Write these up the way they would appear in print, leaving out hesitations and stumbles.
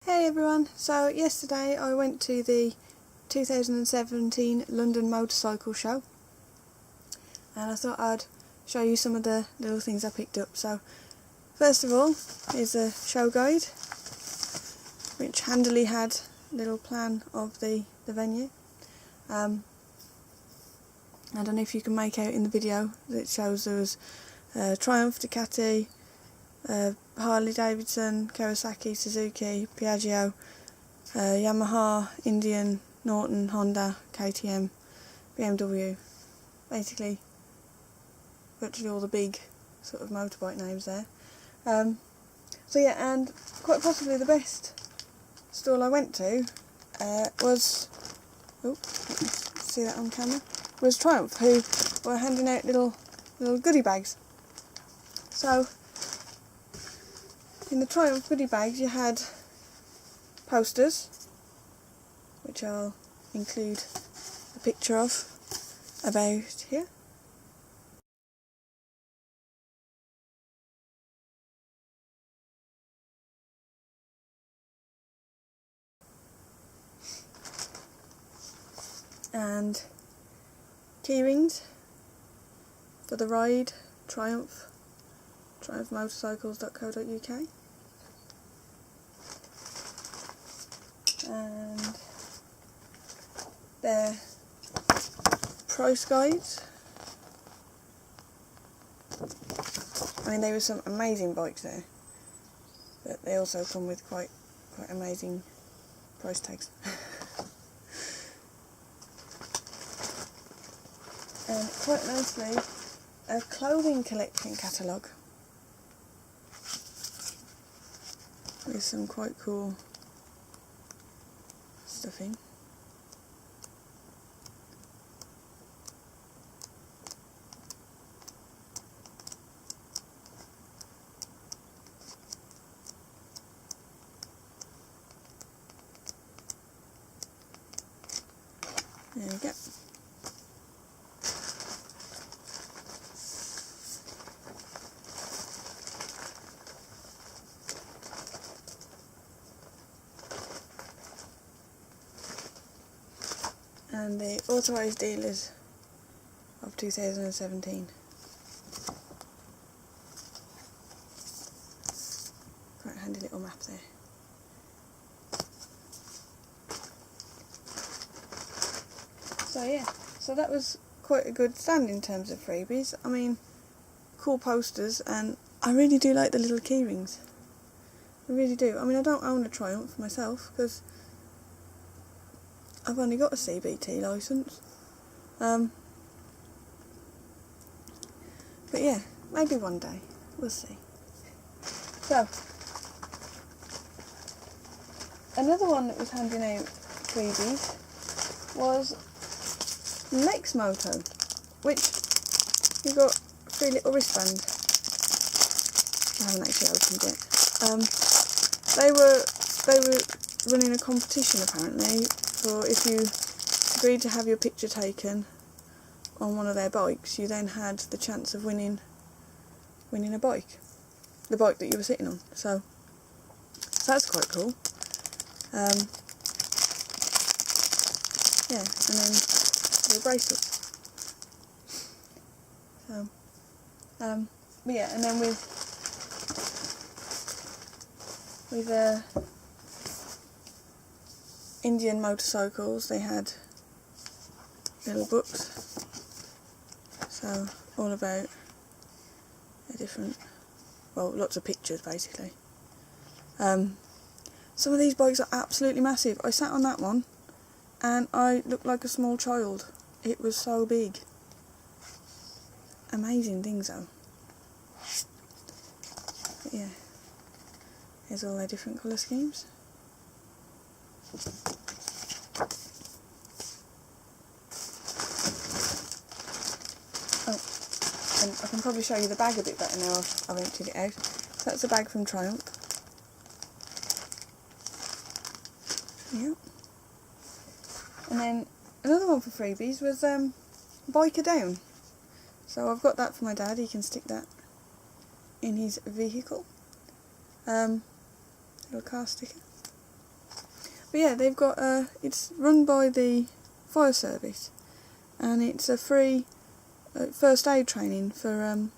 Hey everyone, so yesterday I went to the 2017 London Motorcycle Show and I thought I'd show you some of the little things I picked up. So first of all is a show guide which handily had a little plan of the venue. I don't know if you can make out in the video that it shows there was Triumph, Ducati, Harley Davidson, Kawasaki, Suzuki, Piaggio, Yamaha, Indian, Norton, Honda, KTM, BMW, basically virtually all the big sort of motorbike names there. So yeah, and quite possibly the best stall I went to was, see that on camera, was Triumph, who were handing out little goodie bags. So in the Triumph goodie bags you had posters, which I'll include a picture of about here. And keyrings for the ride, triumphmotorcycles.co.uk. And their price guides. I mean, there were some amazing bikes there, but they also come with quite amazing price tags. And quite nicely, a clothing collection catalogue with some quite cool stuff in. There we go. And the authorised dealers of 2017. Quite a handy little map there. So yeah, so that was quite a good stand in terms of freebies. I mean, cool posters, and I really do like the little keyrings. I really do. I mean, I don't own a Triumph myself because I've only got a CBT licence. But yeah, maybe one day. We'll see. So, another one that was handing out freebies was Moto, which you got a free little wristband. I haven't actually opened it. They were running a competition apparently for, if you agreed to have your picture taken on one of their bikes, you then had the chance of winning a bike, the bike that you were sitting on. So that's quite cool. Yeah, and then the bracelets. So, but yeah, and then with Indian motorcycles, they had little books. So all about the different, well, lots of pictures basically. Some of these bikes are absolutely massive. I sat on that one and I looked like a small child. It was so big. Amazing things though. But yeah, here's all their different colour schemes. Oh, and I can probably show you the bag a bit better now I've emptied it out. So that's a bag from Triumph. Yep. And then another one for freebies was Biker Down. So I've got that for my dad. He can stick that in his vehicle. Little car sticker. But yeah, they've got it's run by the fire service, and it's a free first aid training for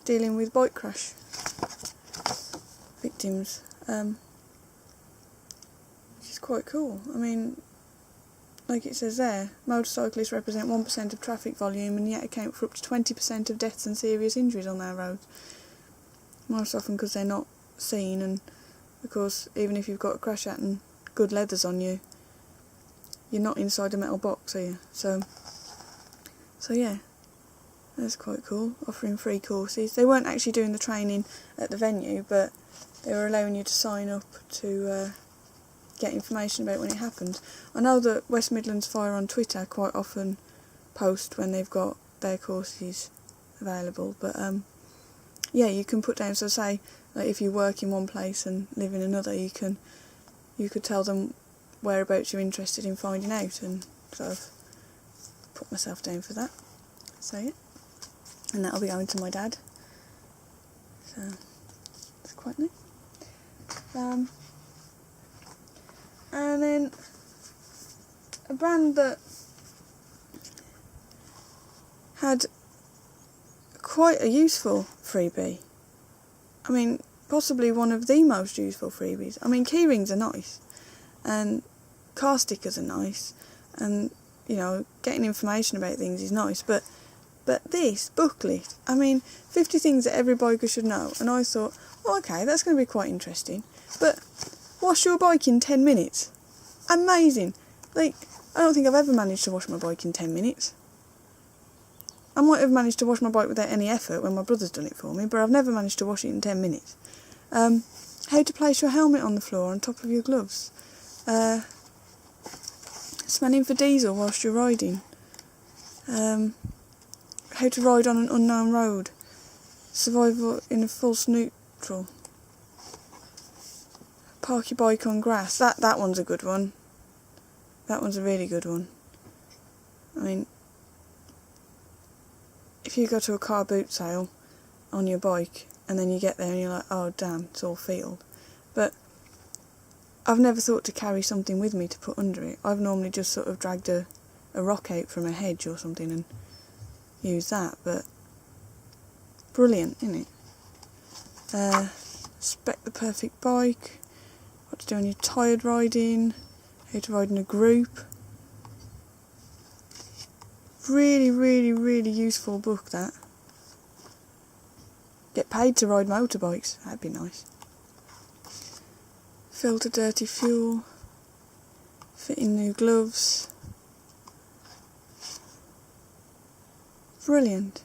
dealing with bike crash victims, which is quite cool. I mean, like it says there, motorcyclists represent 1% of traffic volume and yet account for up to 20% of deaths and serious injuries on our roads. Most often because they're not seen, and of course, even if you've got a crash hat and good leathers on you, you're not inside a metal box, are you? So yeah, that's quite cool, offering free courses. They weren't actually doing the training at the venue, but they were allowing you to sign up to get information about when it happened. I know that West Midlands Fire on Twitter quite often post when they've got their courses available, but yeah, you can put down, so say like if you work in one place and live in another, you could tell them whereabouts you're interested in finding out, and so I've put myself down for that. So yeah, and that'll be going to my dad, so it's quite nice. And then a brand that had quite a useful freebie. I mean, possibly one of the most useful freebies. I mean, key rings are nice, and car stickers are nice, and, you know, getting information about things is nice, but this booklet, I mean, 50 things that every biker should know, and I thought, oh, okay, that's going to be quite interesting, but wash your bike in 10 minutes. Amazing. Like, I don't think I've ever managed to wash my bike in 10 minutes. I might have managed to wash my bike without any effort when my brother's done it for me, but I've never managed to wash it in 10 minutes. How to place your helmet on the floor on top of your gloves. Smelling for diesel whilst you're riding. How to ride on an unknown road. Survival in a false neutral. Park your bike on grass. That one's a good one. That one's a really good one. I mean, if you go to a car boot sale on your bike and then you get there and you're like, oh damn, it's all field. But I've never thought to carry something with me to put under it. I've normally just sort of dragged a rock out from a hedge or something and used that, but brilliant, isn't it? Spec the perfect bike, what to do when you're tired riding, how to ride in a group. Really, really, really useful book, that. Get paid to ride motorbikes, that'd be nice. Filter dirty fuel, fitting new gloves. Brilliant.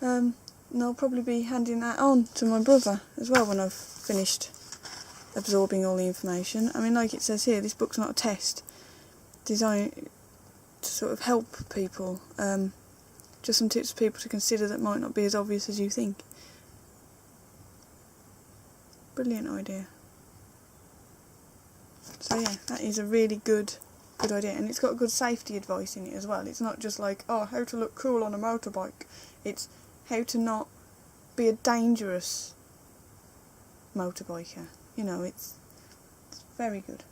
And I'll probably be handing that on to my brother as well when I've finished absorbing all the information. I mean, like it says here, this book's not a test. Designed to sort of help people, just some tips for people to consider that might not be as obvious as you think. Brilliant idea. So yeah, that is a really good idea, and it's got good safety advice in it as well. It's not just like, oh, how to look cool on a motorbike. It's how to not be a dangerous motorbiker. You know, it's very good.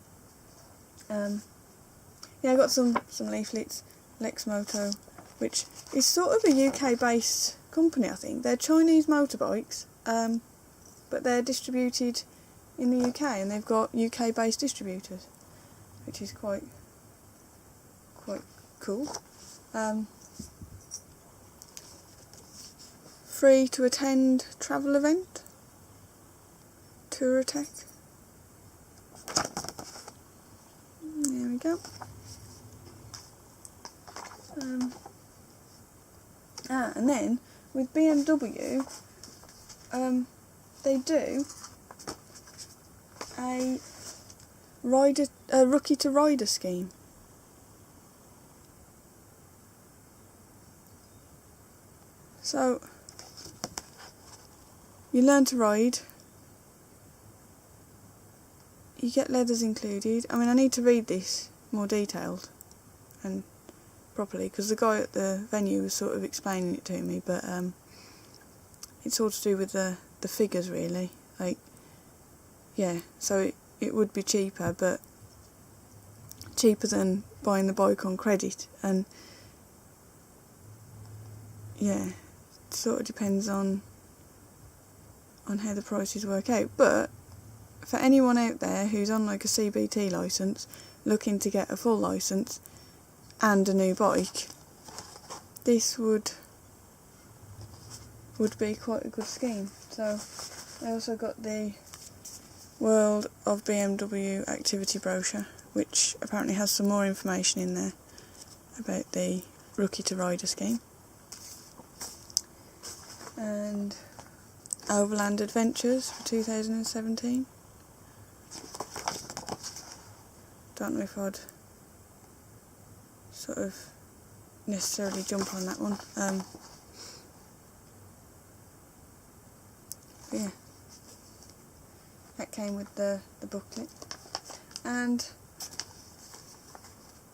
Yeah, I got some leaflets, Lex Moto, which is sort of a UK-based company, I think. They're Chinese motorbikes, but they're distributed in the UK, and they've got UK-based distributors, which is quite cool. Free to attend travel event, Touratech. There we go. And then with BMW, they do a rookie to rider scheme. So you learn to ride, you get leathers included. I mean, I need to read this more detailed and properly, because the guy at the venue was sort of explaining it to me, but it's all to do with the figures, really. Like, yeah, so it would be cheaper, but cheaper than buying the bike on credit. And yeah, it sort of depends on how the prices work out. But for anyone out there who's on like a CBT licence, looking to get a full licence and a new bike, this would be quite a good scheme. So I also got the World of BMW activity brochure, which apparently has some more information in there about the Rookie to Rider scheme. And Overland Adventures for 2017. Don't know if I'd sort of necessarily jump on that one. But yeah, that came with the booklet. And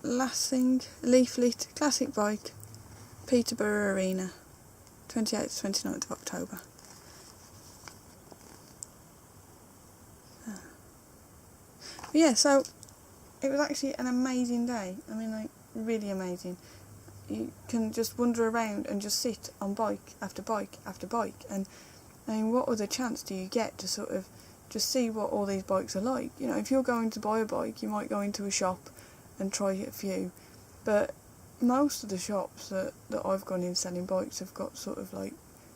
last thing, leaflet, classic bike, Peterborough Arena, 28th to 29th of October. But yeah, so it was actually an amazing day. I mean, like, really amazing. You can just wander around and just sit on bike after bike after bike, and I mean, what other chance do you get to sort of just see what all these bikes are like? You know, if you're going to buy a bike, you might go into a shop and try a few, but most of the shops that I've gone in selling bikes have got sort of like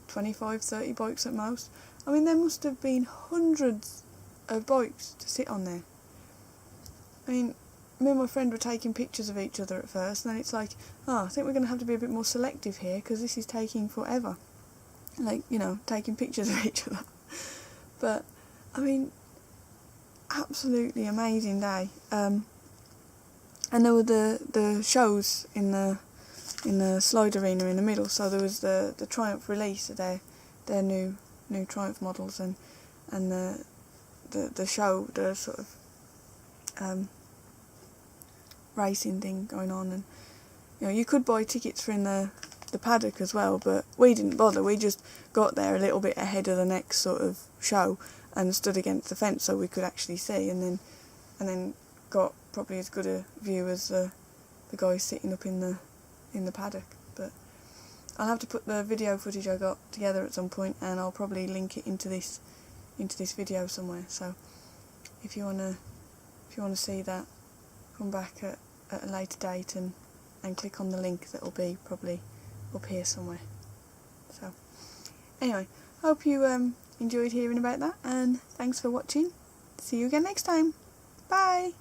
25, 30 bikes at most. I mean, there must have been hundreds of bikes to sit on there. I mean, me and my friend were taking pictures of each other at first, and then it's like, I think we're going to have to be a bit more selective here, because this is taking forever. Like, you know, taking pictures of each other. But, I mean, absolutely amazing day. And there were the shows in the slide arena in the middle. So there was the Triumph release of their new Triumph models, and the show, the sort of racing thing going on. And you know, you could buy tickets for in the paddock as well, but we didn't bother. We just got there a little bit ahead of the next sort of show and stood against the fence so we could actually see, and then got probably as good a view as the guys sitting up in the paddock. But I'll have to put the video footage I got together at some point, and I'll probably link it into this video somewhere. So if you wanna see that, come back at a later date and click on the link that'll be probably up here somewhere. So anyway, hope you enjoyed hearing about that, and thanks for watching. See you again next time. Bye.